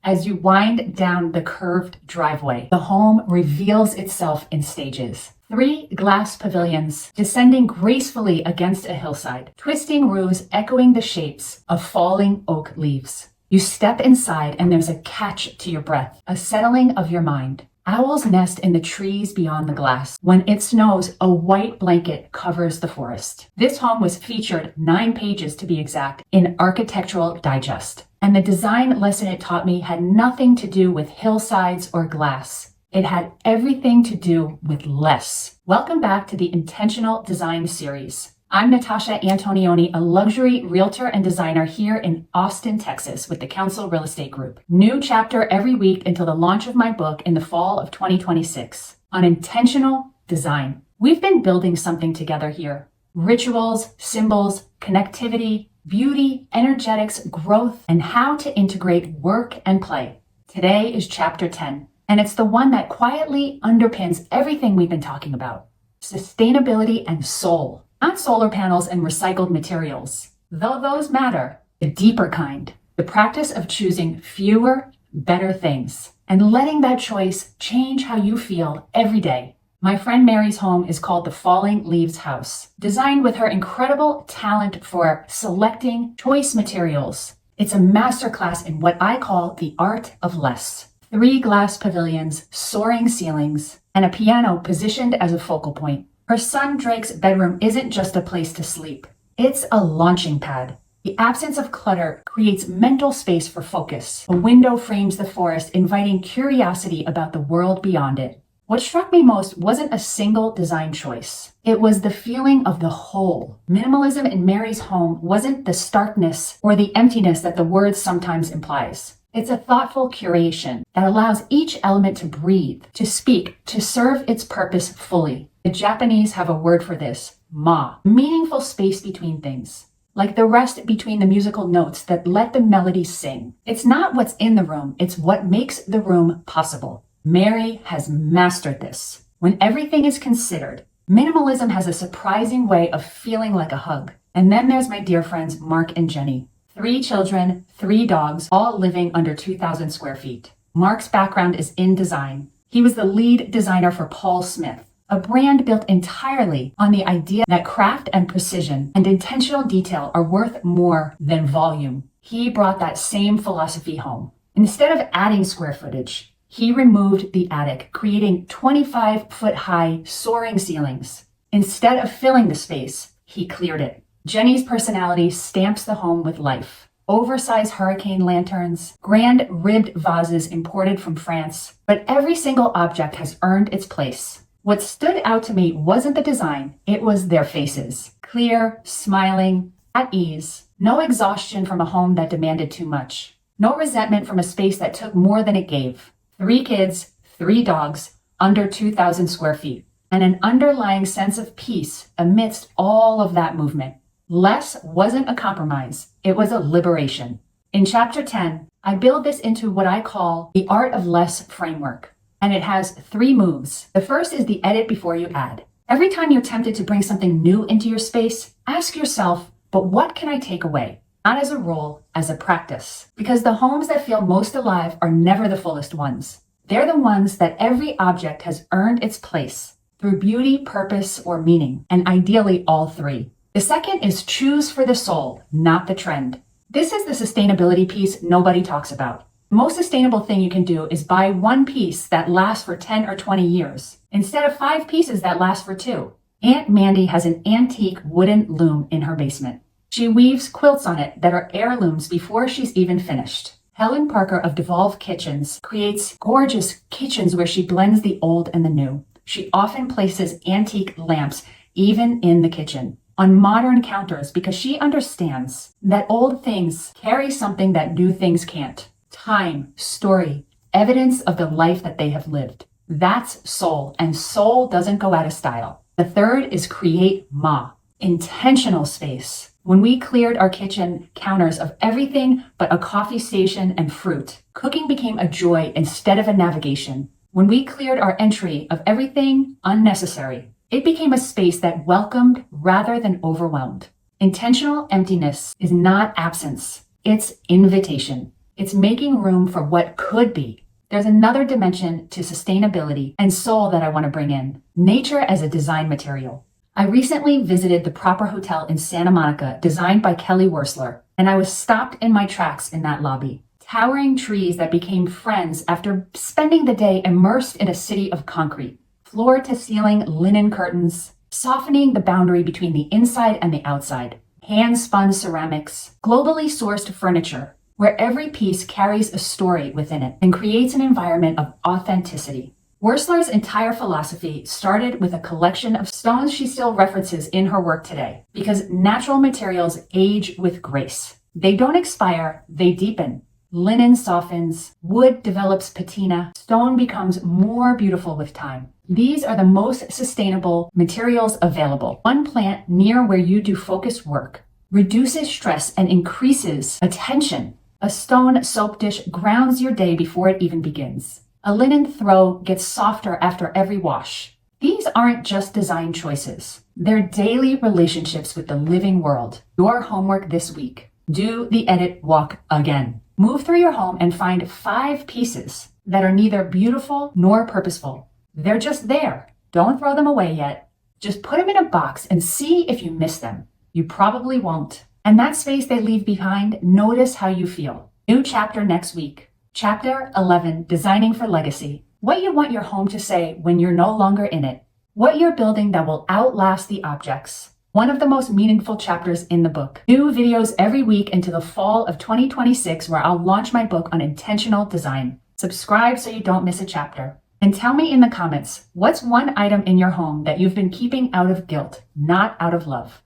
As you wind down the curved driveway, the home reveals itself in stages. 3 glass pavilions descending gracefully against a hillside, twisting roofs echoing the shapes of falling oak leaves. You step inside and there's a catch to your breath, a settling of your mind. Owls nest in the trees beyond the glass. When it snows, a white blanket covers the forest. This home was featured 9 pages to be exact in Architectural Digest. And the design lesson it taught me had nothing to do with hillsides or glass. It had everything to do with less. Welcome back to the Intentional Design series. I'm Natasha Antonioni, a luxury realtor and designer here in Austin, Texas with the Council Real Estate Group. New chapter every week until the launch of my book in the fall of 2026 on intentional design. We've been building something together here. Rituals, symbols, connectivity, beauty, energetics, growth, and how to integrate work and play. Today is chapter 10, and it's the one that quietly underpins everything we've been talking about. Sustainability and soul. Not solar panels and recycled materials, though those matter, the deeper kind, the practice of choosing fewer, better things, and letting that choice change how you feel every day. My friend Mary's home is called the Falling Leaves House, designed with her incredible talent for selecting choice materials. It's a masterclass in what I call the art of less. 3 glass pavilions, soaring ceilings, and a piano positioned as a focal point. Her son Drake's bedroom isn't just a place to sleep. It's a launching pad. The absence of clutter creates mental space for focus. A window frames the forest, inviting curiosity about the world beyond it. What struck me most wasn't a single design choice. It was the feeling of the whole. Minimalism in Mary's home wasn't the starkness or the emptiness that the word sometimes implies. It's a thoughtful curation that allows each element to breathe, to speak, to serve its purpose fully. The Japanese have a word for this, ma, meaningful space between things, like the rest between the musical notes that let the melody sing. It's not what's in the room, it's what makes the room possible. Mary has mastered this. When everything is considered, minimalism has a surprising way of feeling like a hug. And then there's my dear friends Mark and Jenny. 3 children, 3 dogs, all living under 2,000 square feet. Mark's background is in design. He was the lead designer for Paul Smith, a brand built entirely on the idea that craft and precision and intentional detail are worth more than volume. He brought that same philosophy home. Instead of adding square footage, he removed the attic, creating 25-foot-high soaring ceilings. Instead of filling the space, he cleared it. Jenny's personality stamps the home with life. Oversized hurricane lanterns, grand ribbed vases imported from France, but every single object has earned its place. What stood out to me wasn't the design, it was their faces. Clear, smiling, at ease. No exhaustion from a home that demanded too much. No resentment from a space that took more than it gave. 3 kids, 3 dogs, under 2,000 square feet, and an underlying sense of peace amidst all of that movement. Less wasn't a compromise, it was a liberation. In chapter 10, I build this into what I call the Art of Less framework, and it has 3 moves. The first is the edit before you add. Every time you're tempted to bring something new into your space, ask yourself, but what can I take away? Not as a rule, as a practice. Because the homes that feel most alive are never the fullest ones. They're the ones that every object has earned its place through beauty, purpose, or meaning, and ideally all 3. The second is choose for the soul, not the trend. This is the sustainability piece nobody talks about. The most sustainable thing you can do is buy 1 piece that lasts for 10 or 20 years, instead of 5 pieces that last for 2. Aunt Mandy has an antique wooden loom in her basement. She weaves quilts on it that are heirlooms before she's even finished. Helen Parker of Devolve Kitchens creates gorgeous kitchens where she blends the old and the new. She often places antique lamps even in the kitchen, on modern counters, because she understands that old things carry something that new things can't. Time, story, evidence of the life that they have lived. That's soul, and soul doesn't go out of style. The third is create ma, intentional space. When we cleared our kitchen counters of everything but a coffee station and fruit, cooking became a joy instead of a navigation. When we cleared our entry of everything unnecessary, it became a space that welcomed rather than overwhelmed. Intentional emptiness is not absence, it's invitation. It's making room for what could be. There's another dimension to sustainability and soul that I want to bring in: nature as a design material. I recently visited the Proper Hotel in Santa Monica, designed by Kelly Wearstler, and I was stopped in my tracks in that lobby. Towering trees that became friends after spending the day immersed in a city of concrete. Floor-to-ceiling linen curtains, softening the boundary between the inside and the outside. Hand-spun ceramics, globally sourced furniture, where every piece carries a story within it and creates an environment of authenticity. Wearstler's entire philosophy started with a collection of stones she still references in her work today, because natural materials age with grace. They don't expire, they deepen. Linen softens, wood develops patina, stone becomes more beautiful with time. These are the most sustainable materials available. One plant near where you do focused work reduces stress and increases attention. A stone soap dish grounds your day before it even begins. A linen throw gets softer after every wash. These aren't just design choices. They're daily relationships with the living world. Your homework this week: do the edit walk again. Move through your home and find 5 pieces that are neither beautiful nor purposeful. They're just there. Don't throw them away yet. Just put them in a box and see if you miss them. You probably won't. And that space they leave behind, notice how you feel. New chapter next week. Chapter 11, Designing for Legacy. What you want your home to say when you're no longer in it. What you're building that will outlast the objects. One of the most meaningful chapters in the book. New videos every week into the fall of 2026, where I'll launch my book on intentional design. Subscribe so you don't miss a chapter. And tell me in the comments, what's one item in your home that you've been keeping out of guilt, not out of love?